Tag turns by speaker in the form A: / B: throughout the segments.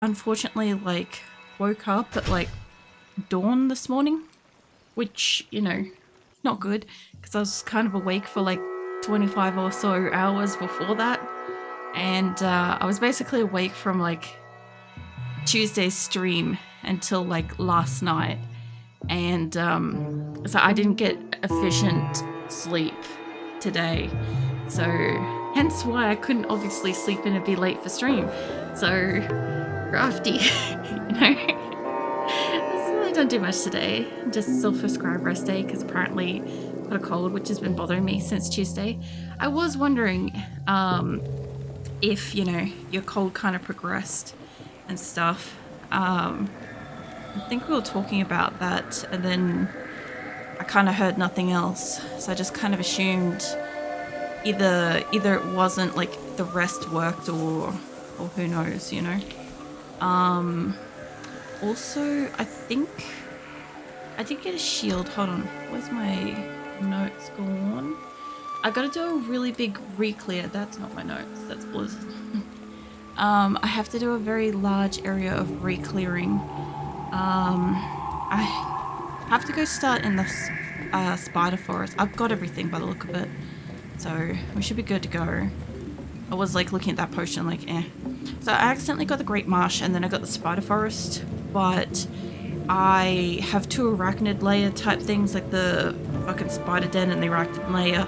A: unfortunately like woke up at like dawn this morning, which, you know, not good because I was kind of awake for like 25 or so hours before that. And I was basically awake from like Tuesday's stream until like last night. And so I didn't get efficient sleep today. So hence why I couldn't obviously sleep in and be late for stream. So crafty, you know. So I don't do much today. Just self-prescribed rest day because apparently I've got a cold, which has been bothering me since Tuesday. I was wondering if, you know, your cold kind of progressed and stuff. I think we were talking about that, and then I kind of heard nothing else, so I just kind of assumed either it wasn't like the rest worked, or who knows, you know. Also, I think I did get a shield. Hold on, where's my notes gone? I gotta do a really big re-clear. That's not my notes, that's Blizzard. I have to do a very large area of re-clearing. I have to go start in the spider forest. I've got everything by the look of it, so we should be good to go. I was like looking at that potion like So I accidentally got the Great Marsh and then I got the spider forest, but I have two arachnid layer type things, like the fucking spider den and the arachnid layer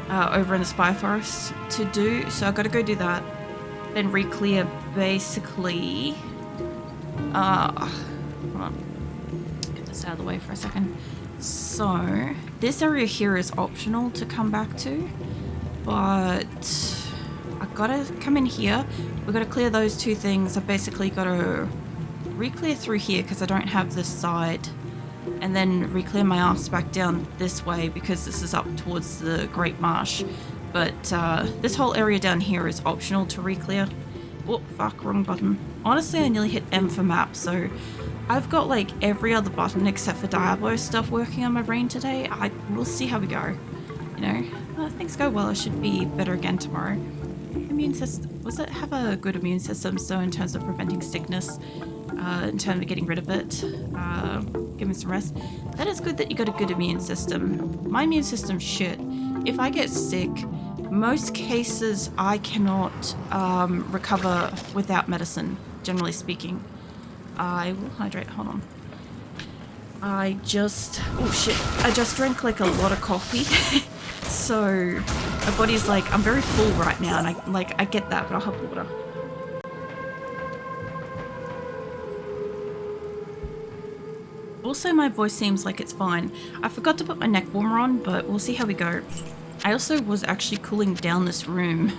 A: over in the spider forest to do, so I gotta go do that. Then re-clear basically. Hold on. Get this out of the way for a second. So this area here is optional to come back to, but I gotta come in here. We gotta clear those two things. I basically gotta re-clear through here because I don't have this side, and then re-clear my ass back down this way because this is up towards the Great Marsh. But this whole area down here is optional to re-clear. Oh, fuck, wrong button. Honestly, I nearly hit M for map, so I've got like every other button except for Diablo stuff working on my brain today. We'll see how we go. You know, things go well, I should be better again tomorrow. Immune system, have a good immune system, so in terms of preventing sickness, in terms of getting rid of it, give me some rest. That is good that you got a good immune system. My immune system's shit. If I get sick, most cases I cannot recover without medicine, generally speaking. I will hydrate, hold on. I just drank like a lot of coffee. So my body's like, I'm very full right now, and I get that, but I'll have water. Also, my voice seems like it's fine. I forgot to put my neck warmer on, but we'll see how we go. I also was actually cooling down this room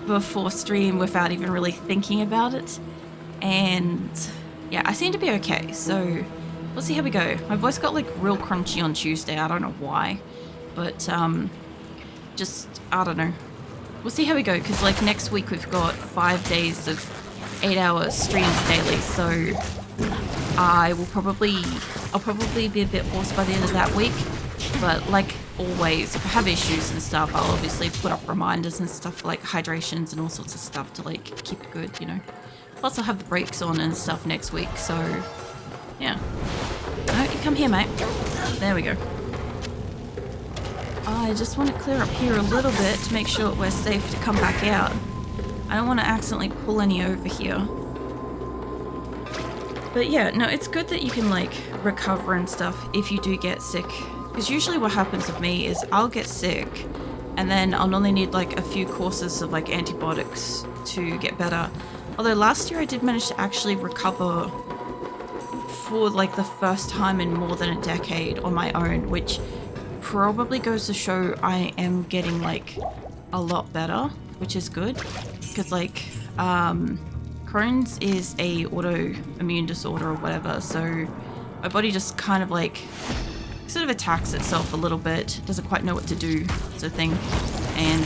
A: before stream without even really thinking about it. And yeah, I seem to be okay, so we'll see how we go. My voice got like real crunchy on Tuesday, I don't know why. But just, I don't know. We'll see how we go, because like next week we've got 5 days of 8-hour streams daily, so I'll probably be a bit hoarse by the end of that week. But like always, if I have issues and stuff, I'll obviously put up reminders and stuff like hydrations and all sorts of stuff to like keep it good, you know. Plus I'll have the brakes on and stuff next week, so yeah. No, you come here, mate. There we go. I just want to clear up here a little bit to make sure we're safe to come back out. I don't want to accidentally pull any over here. But yeah, no, it's good that you can like recover and stuff if you do get sick. Because usually what happens with me is I'll get sick and then I'll only need like a few courses of like antibiotics to get better. Although last year I did manage to actually recover for like the first time in more than a decade on my own, which probably goes to show I am getting like a lot better, which is good. Because like Crohn's is a autoimmune disorder or whatever, so my body just kind of like sort of attacks itself a little bit, doesn't quite know what to do, sort of thing, and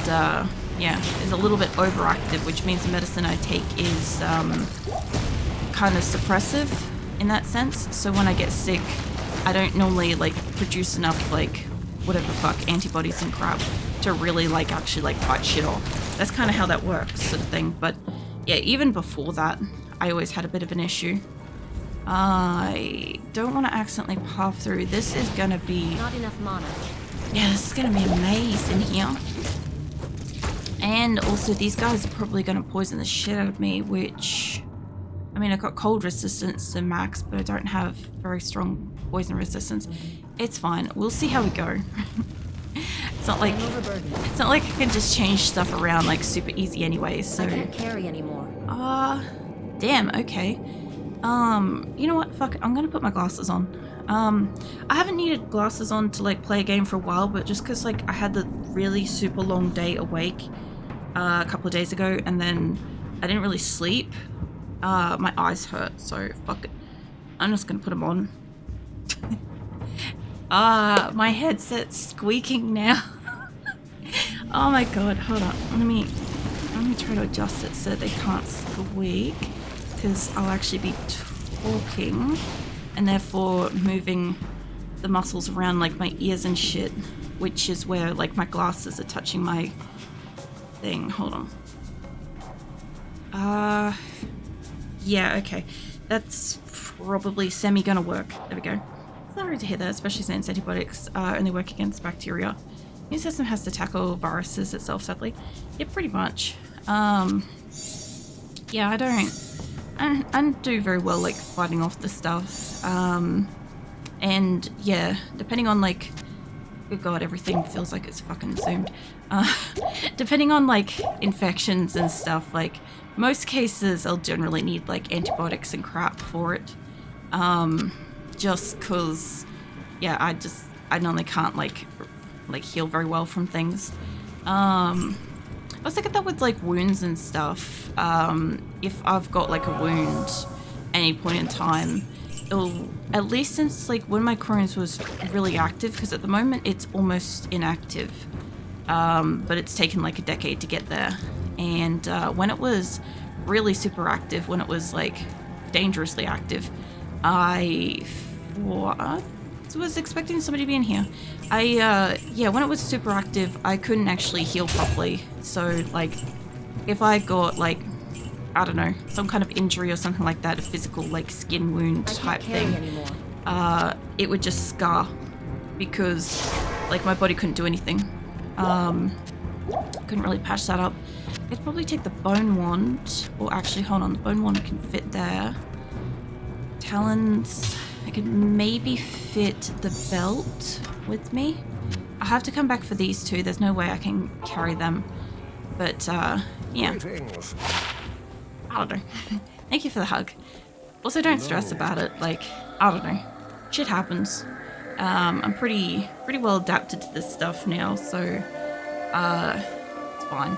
A: yeah, is a little bit overactive, which means the medicine I take is kind of suppressive in that sense. So when I get sick, I don't normally like produce enough like whatever the fuck antibodies and crap to really like actually like fight shit off. That's kind of how that works, sort of thing. But yeah, even before that, I always had a bit of an issue. I don't want to accidentally path through. This is gonna be...
B: Not enough mana.
A: Yeah, this is gonna be a maze in here. And also these guys are probably gonna poison the shit out of me, which... I mean, I've got cold resistance to max, but I don't have very strong poison resistance. It's fine. We'll see how we go. It's not like I can just change stuff around like super easy anyway, so...
B: I can't carry anymore.
A: Damn, okay. You know what? Fuck it. I'm gonna put my glasses on. I haven't needed glasses on to like play a game for a while, but just because like I had the really super long day awake a couple of days ago, and then I didn't really sleep. My eyes hurt, so fuck it. I'm just gonna put them on. My headset's squeaking now. Oh my god, hold on. Let me try to adjust it so they can't squeak, because I'll actually be talking and therefore moving the muscles around like my ears and shit, which is where like my glasses are touching my thing. Hold on. Yeah, okay. That's probably semi gonna work. There we go. It's not rude to hear that, especially since antibiotics only work against bacteria. Immune system has to tackle viruses itself, sadly. Yeah, pretty much. Yeah, I don't do very well like fighting off the stuff. And yeah, depending on like, oh god, everything feels like it's fucking zoomed. Depending on like infections and stuff, like most cases I'll generally need like antibiotics and crap for it. Just cause, yeah, I normally can't like heal very well from things. I was thinking that with like wounds and stuff, if I've got like a wound at any point in time, it'll, at least since like when my Crohn's was really active, because at the moment it's almost inactive, but it's taken like a decade to get there. And when it was really super active, when it was like dangerously active, I was expecting somebody to be in here. Yeah, when it was super active, I couldn't actually heal properly. So like, if I got like, I don't know, some kind of injury or something like that, a physical like skin wound type thing, it would just scar because like my body couldn't do anything. Couldn't really patch that up. I'd probably take the bone wand, or actually hold on, the bone wand can fit there. Talons, I could maybe fit the belt with me. I have to come back for these two. There's no way I can carry them. But, yeah.
C: Greetings.
A: I don't know. Thank you for the hug. Also, don't stress about it. Like, I don't know. Shit happens. I'm pretty well adapted to this stuff now, so, it's fine.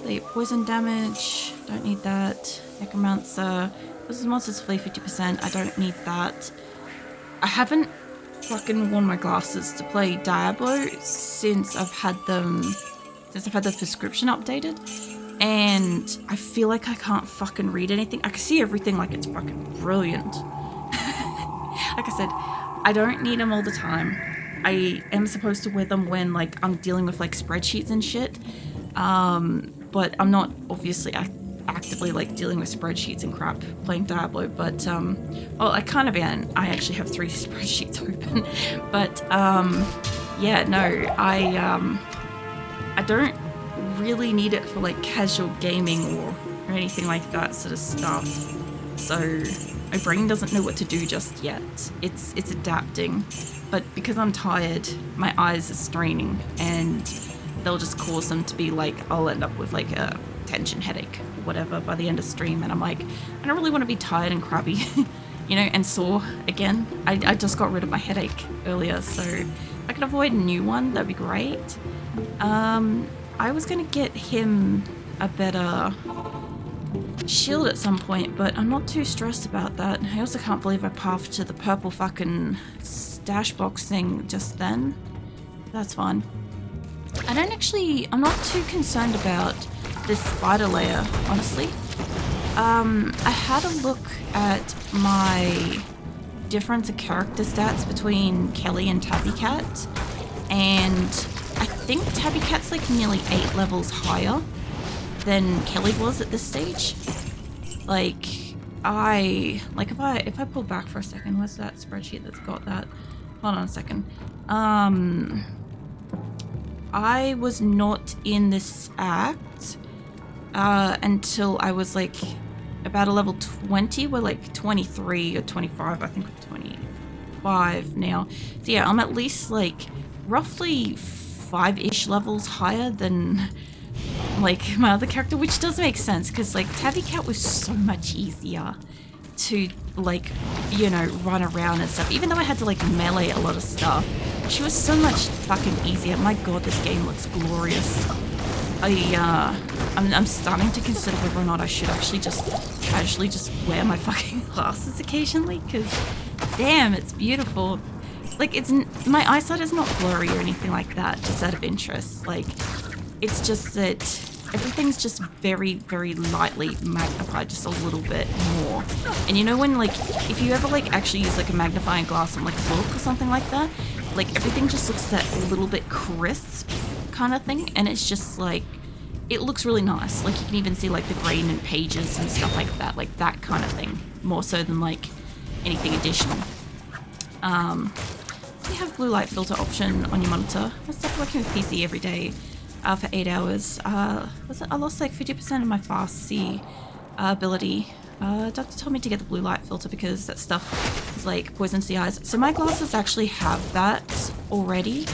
A: The poison damage, don't need that. Necromancer. This is monsters flee 50%. I don't need that. I haven't fucking worn my glasses to play Diablo since I've had the prescription updated, and I feel like I can't fucking read anything. I can see everything like it's fucking brilliant. Like I said, I don't need them all the time. I am supposed to wear them when like I'm dealing with like spreadsheets and shit, but I'm not obviously actively like dealing with spreadsheets and crap playing Diablo, but well, I kind of am. I actually have 3 spreadsheets open, but yeah, no, I don't really need it for like casual gaming or anything like that sort of stuff. So my brain doesn't know what to do just yet. It's adapting, but because I'm tired, my eyes are straining, and they'll just cause them to be like, I'll end up with like a tension headache or whatever by the end of stream, and I'm like, I don't really want to be tired and crabby, you know, and sore again. I just got rid of my headache earlier, so if I could avoid a new one, that'd be great. I was gonna get him a better shield at some point, but I'm not too stressed about that. I also can't believe I pathed to the purple fucking stash box thing just then. That's fine. I'm not too concerned about this spider layer, honestly. I had a look at my difference of character stats between Kelly and Tabby Cat, and I think Tabby Cat's like nearly 8 levels higher than Kelly was at this stage. Like, if I pull back for a second, where's that spreadsheet that's got that? Hold on a second. I was not in this act until I was like about a level 20. We're like 23 or 25. I think we're 25 now. So yeah, I'm at least like roughly 5-ish levels higher than like my other character, which does make sense because like Tabby Cat was so much easier to like, you know, run around and stuff. Even though I had to like melee a lot of stuff, she was so much fucking easier. My god, this game looks glorious. I'm starting to consider whether or not I should actually just casually just wear my fucking glasses occasionally, because damn, it's beautiful. Like, my eyesight is not blurry or anything like that, just out of interest. Like, it's just that everything's just very, very lightly magnified, just a little bit more. And you know when, like, if you ever, like, actually use, like, a magnifying glass on, like, a book or something like that, like, everything just looks that little bit crisp kind of thing, and it's just, like, it looks really nice. Like, you can even see, like, the grain in pages and stuff like that kind of thing, more so than, like, anything additional. You have blue light filter option on your monitor. I stopped working with PC every day for 8 hours. I lost like 50% of my fast C ability. Doctor told me to get the blue light filter because that stuff is like poisons the eyes. So my glasses actually have that already.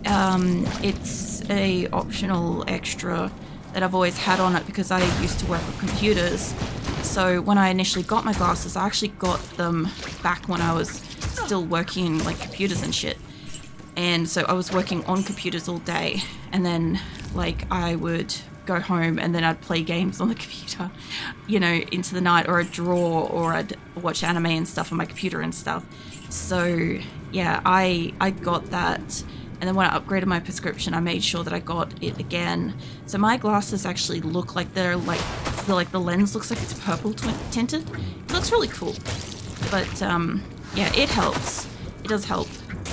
A: It's a optional extra that I've always had on it because I used to work with computers. So when I initially got my glasses, I actually got them back when I was still working like computers and shit. And so I was working on computers all day, and then like I would go home and then I'd play games on the computer, you know, into the night, or I'd draw, or I'd watch anime and stuff on my computer and stuff. So yeah, I got that. And then when I upgraded my prescription, I made sure that I got it again. So my glasses actually look like they're like the lens looks like it's purple tinted. It looks really cool. But yeah, it helps. It does help.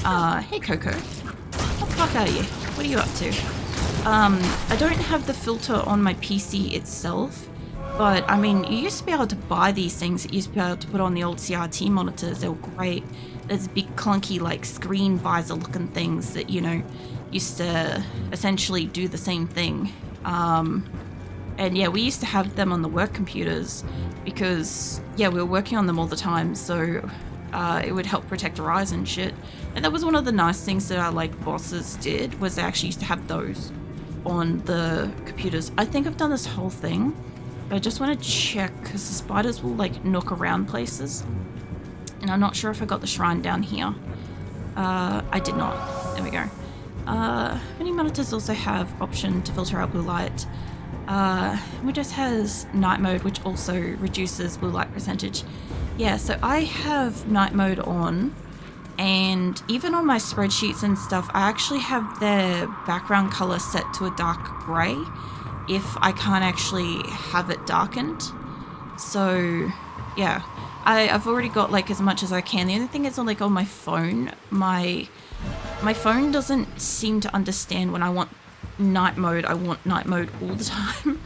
A: Hey Coco, what the fuck are you? What are you up to? I don't have the filter on my PC itself, but I mean, you used to be able to buy these things. You used to be able to put on the old CRT monitors. They were great. There's big clunky like screen visor looking things that, you know, used to essentially do the same thing. And yeah, we used to have them on the work computers because yeah, we were working on them all the time, so it would help protect our eyes and shit. And that was one of the nice things that our like bosses did, was they actually used to have those on the computers. I think I've done this whole thing, but I just want to check because the spiders will like nook around places. And I'm not sure if I got the shrine down here. I did not. There we go. Many monitors also have option to filter out blue light. Windows has night mode, which also reduces blue light percentage. Yeah, so I have night mode on, and even on my spreadsheets and stuff, I actually have the background color set to a dark gray if I can't actually have it darkened. So yeah, I've already got like as much as I can. The only thing is like on my phone, my phone doesn't seem to understand when I want night mode. I want night mode all the time.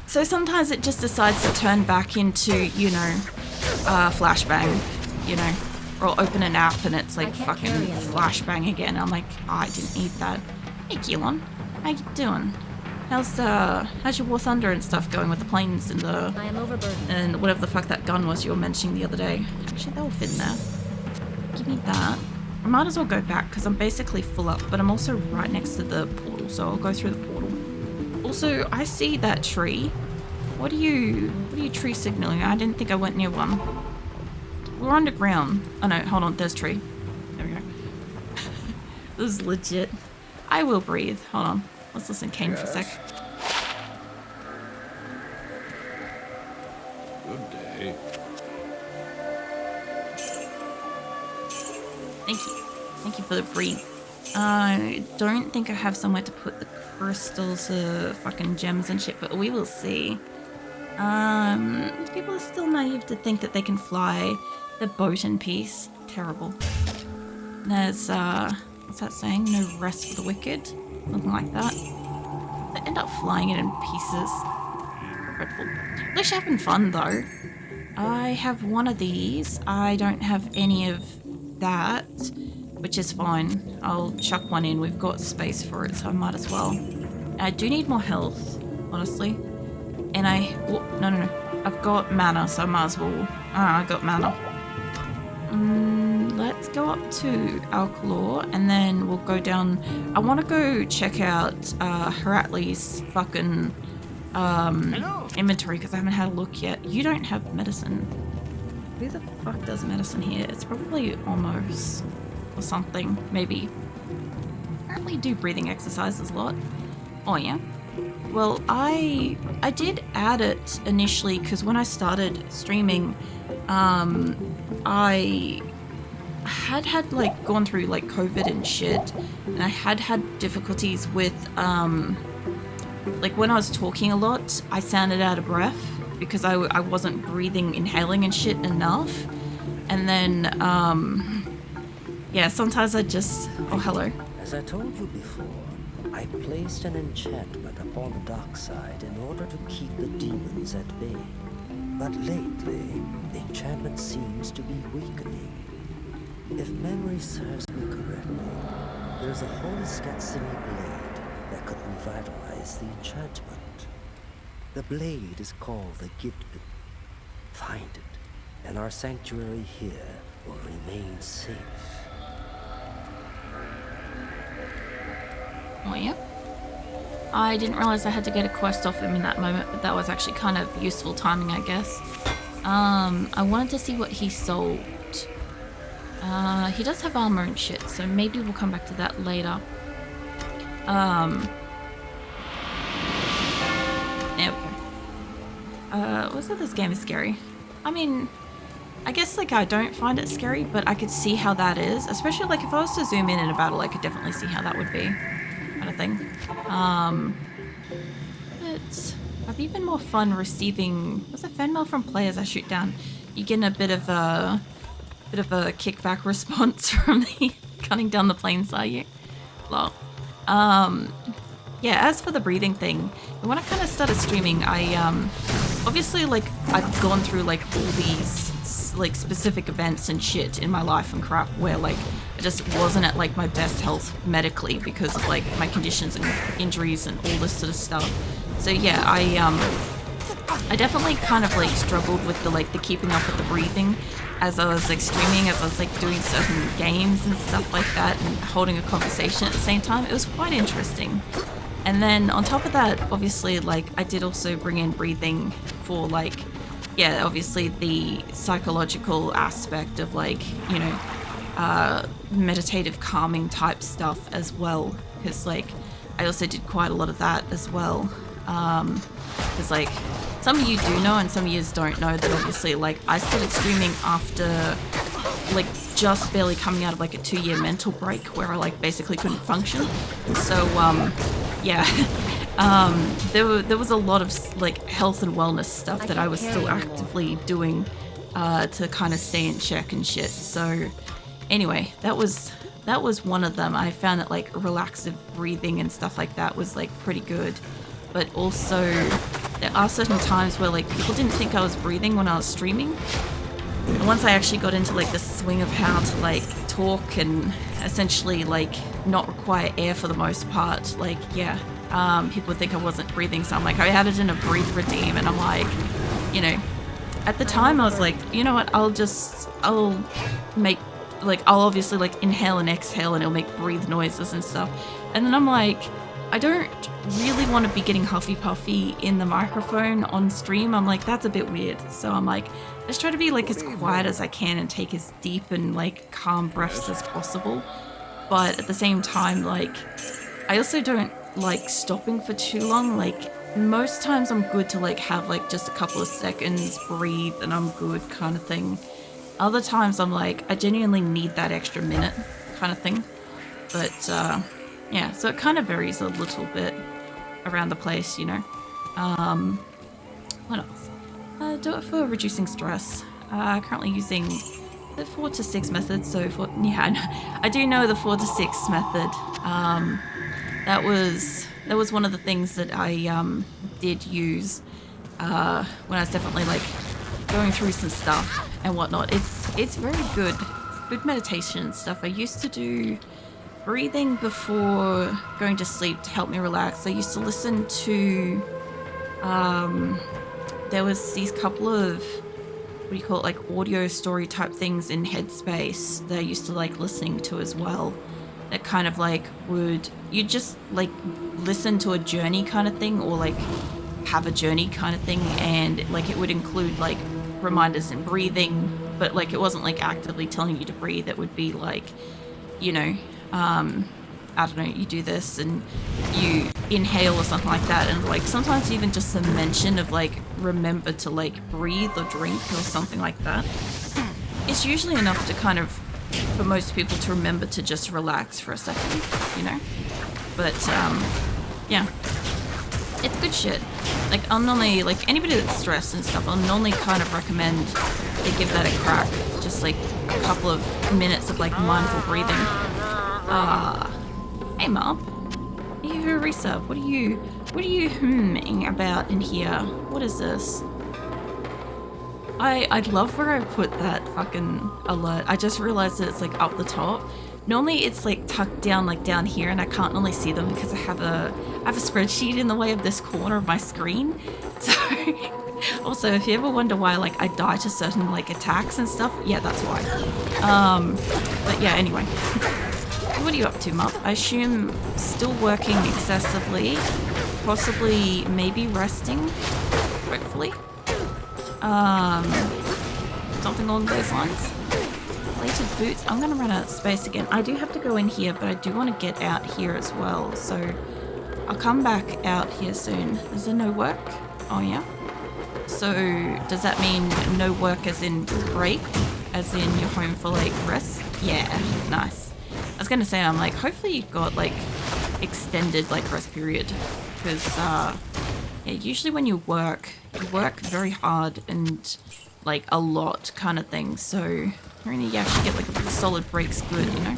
A: So sometimes it just decides to turn back into, you know, flashbang, you know, or open an app and it's like fucking flashbang again. I'm like, oh, I didn't need that. Hey Keelan, how you doing? How's your War Thunder and stuff going with the planes and the...
B: I am overburdened.
A: And whatever the fuck that gun was you were mentioning the other day. Actually, that will fit in there. Give me that. I might as well go back because I'm basically full up, but I'm also right next to the portal, so I'll go through the portal. Also, I see that tree. What are you tree signaling? I didn't think I went near one. We're underground. Oh no, hold on, there's a tree. There we go. This is legit. I will breathe. Hold on. Let's listen to Kane for a sec.
C: Good day.
A: Thank you. Thank you for the breathe. I don't think I have somewhere to put the crystals of fucking gems and shit, but we will see. People are still naive to think that they can fly the boat in peace. Terrible. There's, what's that saying? No rest for the wicked? Something like that. They end up flying it in pieces. Dreadful. At least you're having fun, though. I have one of these. I don't have any of that, which is fine. I'll chuck one in. We've got space for it, so I might as well. I do need more health, honestly. And no. I've got mana, so I might as well. I got mana. Let's go up to Alcalor, and then we'll go down. I want to go check out Heratley's fucking inventory because I haven't had a look yet. You don't have medicine. Who the fuck does medicine here? It's probably almost or something, maybe. Apparently do breathing exercises a lot. Oh yeah. Well, I did add it initially because when I started streaming, I had like gone through like COVID and shit, and I had difficulties with like when I was talking a lot, I sounded out of breath because I wasn't breathing, inhaling and shit enough. And then yeah, sometimes I just hello.
B: As I told you before, I placed an enchantment upon the dark side in order to keep the demons at bay. But lately, the enchantment seems to be weakening. If memory serves me correctly, there's a holy Skatsini blade that could revitalize the enchantment. The blade is called the Gidbin. Find it, and our sanctuary here will remain safe.
A: Oh yeah. I didn't realize I had to get a quest off him in that moment, but that was actually kind of useful timing, I guess. I wanted to see what he sold. He does have armor and shit, so maybe we'll come back to that later. Yep. This game is scary. I mean, I guess like I don't find it scary, but I could see how that is. Especially like if I was to zoom in a battle, I could definitely see how that would be. Kind of thing. But I've even more fun receiving. What's a fan mail from players I shoot down? You get a bit of a kickback response from the cutting down the planes, are you? Lol. Yeah, as for the breathing thing, when I kind of started streaming, I obviously like I've gone through like all these like specific events and shit in my life and crap where like I just wasn't at like my best health medically because of like my conditions and injuries and all this sort of stuff. So yeah, I definitely kind of like struggled with the keeping up with the breathing as I was like streaming, as I was like doing certain games and stuff like that and holding a conversation at the same time. It was quite interesting. And then on top of that, obviously like I did also bring in breathing for like, yeah, obviously the psychological aspect of like, you know, meditative calming type stuff as well. Because like I also did quite a lot of that as well. Because like some of you do know and some of you don't know that obviously like I started streaming after like just barely coming out of like a 2-year mental break where I like basically couldn't function. So yeah, there was a lot of like health and wellness stuff that I was still actively doing to kind of stay in check and shit. So anyway, that was one of them. I found that like relaxive breathing and stuff like that was like pretty good. But also there are certain times where like people didn't think I was breathing when I was streaming. And once I actually got into like the swing of how to like talk and essentially like not require air for the most part, like yeah, people would think I wasn't breathing. So I'm like, I added in a breathe redeem, and I'm like, you know, at the time I was like, you know what, I'll obviously like inhale and exhale and it'll make breathe noises and stuff. And then I'm like, I don't really want to be getting huffy puffy in the microphone on stream. I'm like, that's a bit weird. So I'm like, let's try to be like as quiet as I can and take as deep and like calm breaths as possible. But at the same time, like, I also don't like stopping for too long. Like most times I'm good to like have like just a couple of seconds, breathe, and I'm good kind of thing. Other times I'm like, I genuinely need that extra minute kind of thing. But yeah, so it kind of varies a little bit around the place, you know. What else? Do it for reducing stress. Currently using the 4 to 6 method. So yeah, I do know the 4 to 6 method. That was one of the things that I did use when I was definitely like going through some stuff and whatnot. It's very good. Good meditation stuff. I used to do breathing before going to sleep to help me relax. I used to listen to there was these couple of, what do you call it, like audio story type things in Headspace that I used to like listening to as well. That kind of like you just like listen to a journey kind of thing, or like have a journey kind of thing, and like it would include like reminders and breathing, but like it wasn't like actively telling you to breathe. It would be like, you know, I don't know, you do this and you inhale or something like that, and like sometimes even just a mention of like remember to like breathe or drink or something like that. It's usually enough to kind of, for most people, to remember to just relax for a second, you know? But yeah, it's good shit. Like I'll normally, like anybody that's stressed and stuff, I'll normally kind of recommend they give that a crack. Just like a couple of minutes of like mindful breathing. Hey Mom, you resub. What are you humming about in here? What is this? I love where I put that fucking alert. I just realized that it's like up the top. Normally it's like tucked down like down here, and I can't normally see them because I have a spreadsheet in the way of this corner of my screen. So also, if you ever wonder why like I die to certain like attacks and stuff, yeah, that's why. But yeah, anyway. What are you up to, Mup? I assume still working excessively, possibly maybe resting, hopefully. Something along those lines. Plated boots. I'm gonna run out of space again. I do have to go in here, but I do want to get out here as well, so I'll come back out here soon. Is there no work? Oh yeah. So does that mean no work as in break? As in you're home for like rest? Yeah, nice. I was gonna say, I'm like, hopefully you've got like extended like rest period, because yeah, usually when you work very hard and like a lot kind of thing, so really you actually get like a solid break's good, you know.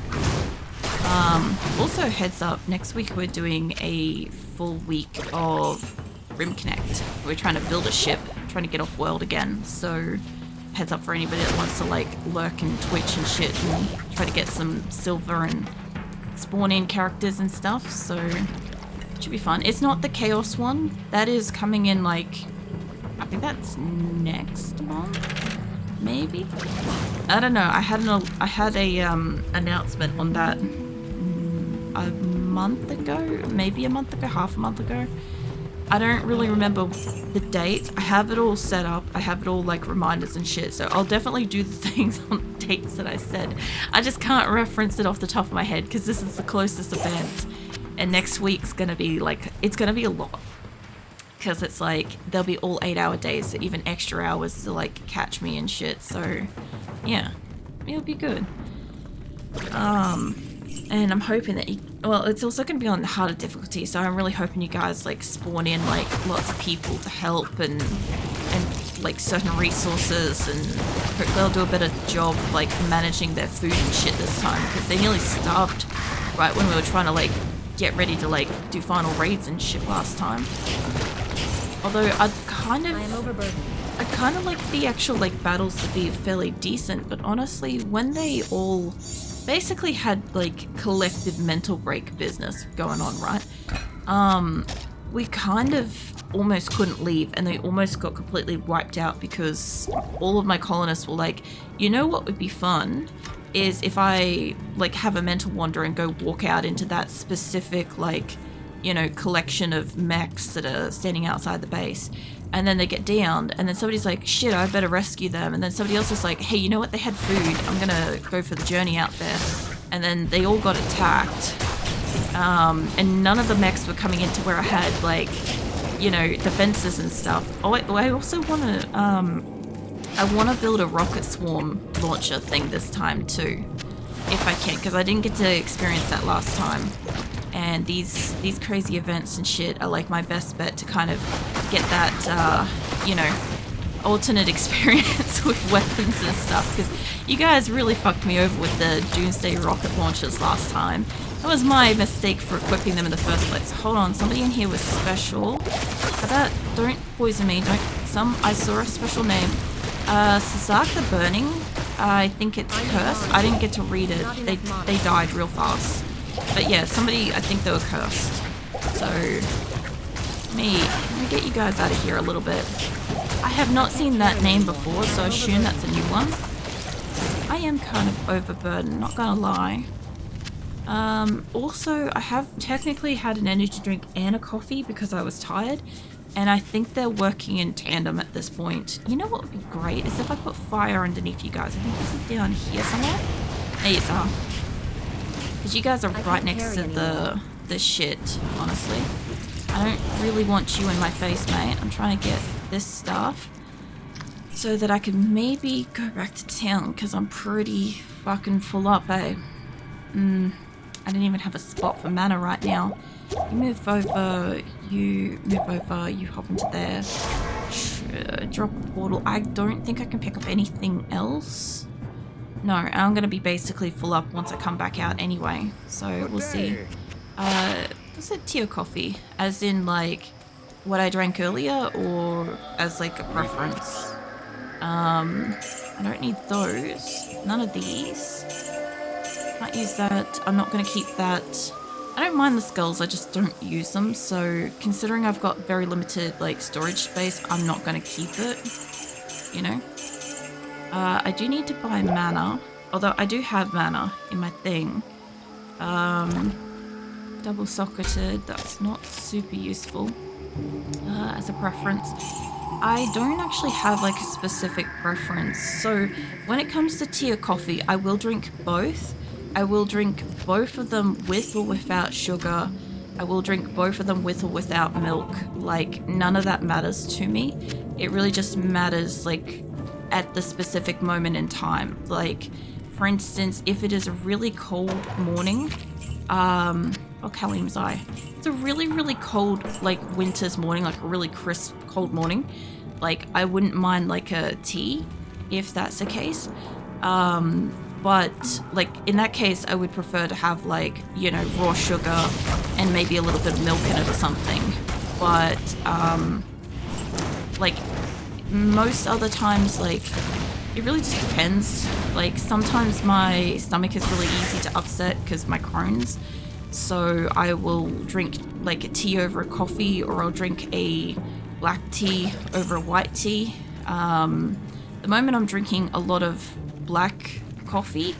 A: Also heads up, next week we're doing a full week of Rim Connect. We're trying to build a ship, trying to get off world again, so heads up for anybody that wants to like lurk and twitch and shit and try to get some silver and spawn in characters and stuff, so it should be fun. It's not the Chaos one. That is coming in like, I think that's next month, maybe? I don't know. I had a announcement on that a month ago, maybe a month ago, half a month ago. I don't really remember the dates. I have it all set up. I have it all like reminders and shit. So I'll definitely do the things on dates that I said. I just can't reference it off the top of my head because this is the closest event. And next week's gonna be like, it's gonna be a lot. Because it's like, there'll be all 8-hour days, even extra hours to like catch me and shit. So yeah, it'll be good. And I'm hoping that well, it's also going to be on harder difficulty, so I'm really hoping you guys like spawn in like lots of people to help and like certain resources, and hopefully they'll do a better job like managing their food and shit this time, because they nearly starved right when we were trying to like get ready to like do final raids and shit last time. Although I kind of like the actual like battles to be fairly decent, but honestly when they all basically had like collective mental break business going on, right? We kind of almost couldn't leave, and they almost got completely wiped out because all of my colonists were like, you know what would be fun is if I like have a mental wander and go walk out into that specific like, you know, collection of mechs that are standing outside the base, and then they get downed, and then somebody's like, shit, I better rescue them, and then somebody else is like, hey, you know what, they had food, I'm gonna go for the journey out there, and then they all got attacked, and none of the mechs were coming into where I had like, you know, defenses and stuff. Oh, I also want to I want to build a rocket swarm launcher thing this time too, if I can, because I didn't get to experience that last time. And these crazy events and shit are like my best bet to kind of get that, you know, alternate experience with weapons and stuff, because you guys really fucked me over with the Doomsday rocket launchers last time. That was my mistake for equipping them in the first place. Hold on, somebody in here was special. How about, don't poison me, I saw a special name. Sazak the Burning, I think it's cursed. I didn't get to read it. They died real fast. But yeah, somebody, I think they were cursed. So, let me get you guys out of here a little bit. I have not seen that name before, so I assume that's a new one. I am kind of overburdened, not gonna lie. Also, I have technically had an energy drink and a coffee because I was tired. And I think they're working in tandem at this point. You know what would be great is if I put fire underneath you guys. I think this is down here somewhere. There you are. Because you guys are right next to the shit, honestly. I don't really want you in my face, mate. I'm trying to get this stuff so that I can maybe go back to town because I'm pretty fucking full up, eh? I don't even have a spot for mana right now. You move over, you hop into there. Drop a portal. I don't think I can pick up anything else. No, I'm going to be basically full up once I come back out anyway. So we'll see. Was it tea or coffee? As in like what I drank earlier or as like a preference? I don't need those. None of these. Can't use that. I'm not going to keep that. I don't mind the skulls, I just don't use them, so considering I've got very limited like storage space, I'm not going to keep it, you know. I do need to buy mana, although I do have mana in my thing. Double socketed, that's not super useful as a preference. I don't actually have like a specific preference, so when it comes to tea or coffee, I will drink both. I will drink both of them with or without sugar. I will drink both of them with or without milk. Like, none of that matters to me. It really just matters, like, at the specific moment in time. Like, for instance, if it is a really cold morning, Kalim's Eye. It's a really, really cold, like, winter's morning, like a really crisp, cold morning. Like, I wouldn't mind, like, a tea, if that's the case. But, like, in that case, I would prefer to have, like, you know, raw sugar and maybe a little bit of milk in it or something. But, like, most other times, like, it really just depends. Like, sometimes my stomach is really easy to upset because my Crohn's. So I will drink, like, a tea over a coffee, or I'll drink a black tea over a white tea. The moment I'm drinking a lot of black coffee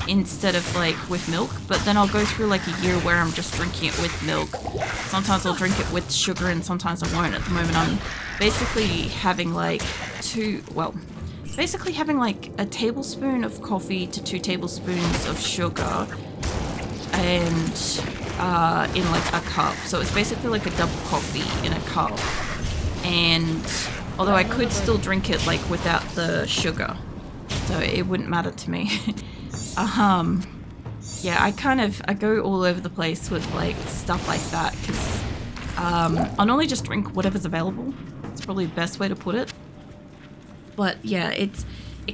A: instead of like with milk, but then I'll go through like a year where I'm just drinking it with milk. Sometimes I'll drink it with sugar and sometimes I won't. At the moment I'm basically having like having like a tablespoon of coffee to 2 tablespoons of sugar and in like a cup. So it's basically like a double coffee in a cup. And although I could still drink it like without the sugar, so it wouldn't matter to me. Yeah, I go all over the place with like stuff like that because I'll normally just drink whatever's available. It's probably the best way to put it. But yeah, it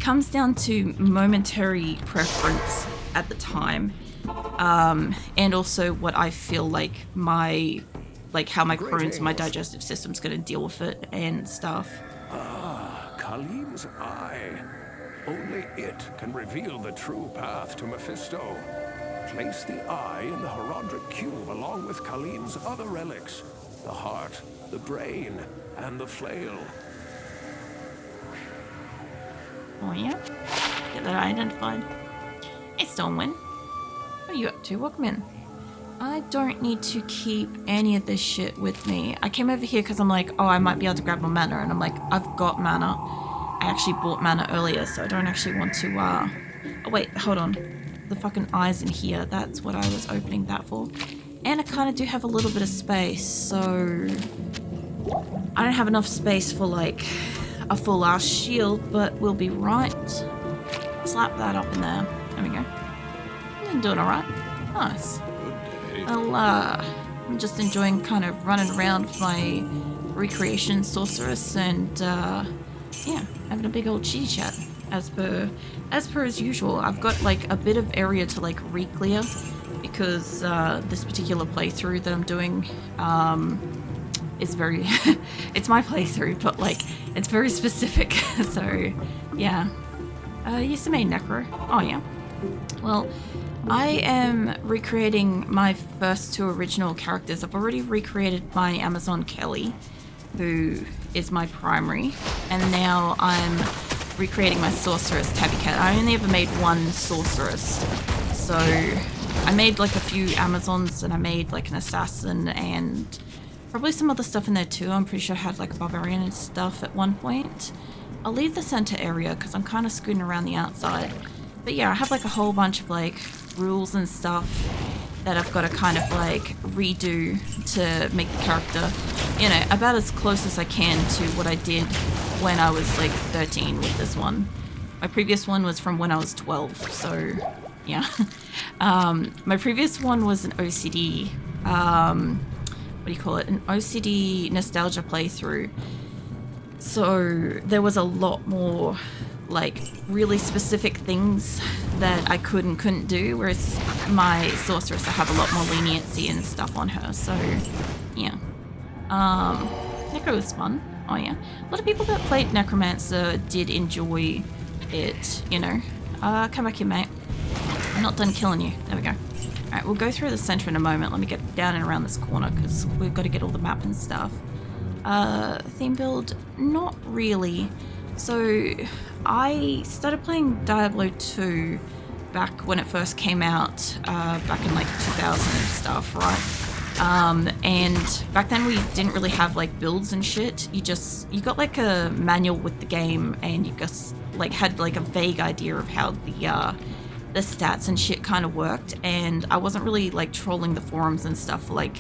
A: comes down to momentary preference at the time, and also what I feel like how my Crohn's, my digestive system's gonna deal with it and stuff.
C: Kalim's Eye. Only it can reveal the true path to Mephisto. Place the eye in the Herodric cube along with Kalim's other relics. The heart, the brain, and the flail.
A: Oh yeah? Get that identified. Hey Stormwind. What are you up to? Welcome in. I don't need to keep any of this shit with me. I came over here because I'm like, oh, I might be able to grab more mana, and I'm like, I've got mana. I actually bought mana earlier, so I don't actually want to, oh wait, hold on. The fucking eyes in here, that's what I was opening that for. And I kind of do have a little bit of space, so... I don't have enough space for, like, a full-ass shield, but we'll be right. Slap that up in there. There we go. I'm doing alright. Nice. I'm just enjoying kind of running around with my recreation sorceress and, yeah, having a big old chitty chat as per as usual. I've got like a bit of area to like re-clear because this particular playthrough that I'm doing is very, it's my playthrough, but like, it's very specific. So, yeah. Yes, I made Necro. Oh, yeah. Well, I am recreating my first two original characters. I've already recreated my Amazon Kelly, who is my primary, and now I'm recreating my sorceress Tabby Cat. I only ever made one sorceress, so I made like a few Amazons, and I made like an assassin and probably some other stuff in there too. I'm pretty sure I had like a barbarian and stuff at one point. I'll leave the center area because I'm kind of scooting around the outside. But yeah, I have like a whole bunch of like rules and stuff that I've got to kind of like redo to make the character, you know, about as close as I can to what I did when I was like 13 with this one. My previous one was from when I was 12, so yeah. My previous one was an OCD, what do you call it? An OCD nostalgia playthrough. So there was a lot more like really specific things that I could and couldn't do, whereas my sorceress, I have a lot more leniency and stuff on her. So yeah. Necro was fun. Oh yeah. A lot of people that played Necromancer did enjoy it, you know. Come back here, mate. I'm not done killing you. There we go. Alright, we'll go through the center in a moment. Let me get down and around this corner because we've got to get all the map and stuff. Theme build, not really. So I started playing Diablo 2 back when it first came out, back in like 2000 and stuff, right? And back then we didn't really have like builds and shit. You got like a manual with the game, and you just like had like a vague idea of how the stats and shit kind of worked. And I wasn't really like trolling the forums and stuff for like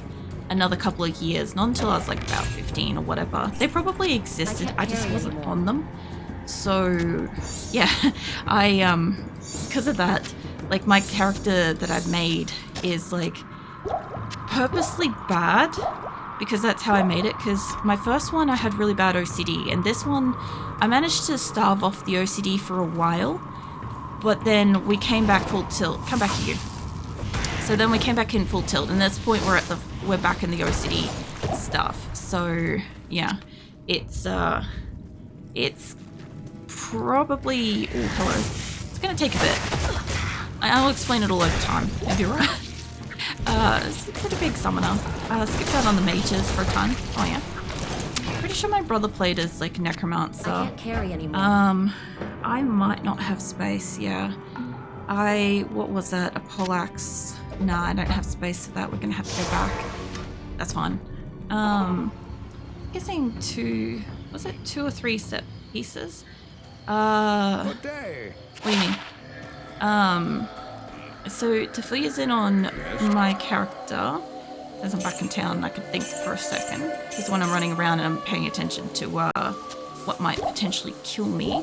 A: another couple of years, not until I was like about 15 or whatever. They probably existed, I just wasn't on them. So yeah, I because of that, like my character that I've made is like purposely bad because that's how I made it. Because my first one I had really bad OCD, and this one I managed to starve off the OCD for a while, but then we came back full tilt. Come back here. So then we came back in full tilt, and at this point we're back in the OCD stuff. So yeah, it's probably, oh hello, it's gonna take a bit. I'll explain it all over time. You'll be right. It's a pretty big summoner. Skipped out on the mages for a time. Oh yeah. Pretty sure my brother played as like necromancer.
D: I can't carry anymore.
A: I might not have space. Yeah. What was that? A poleaxe? Nah, I don't have space for that. We're gonna have to go back. That's fine. Guessing was it 2 or 3 set pieces?
C: Good day.
A: What do you mean? So to fill you in on my character, as I'm back in town, I could think for a second. Because when I'm running around and I'm paying attention to what might potentially kill me.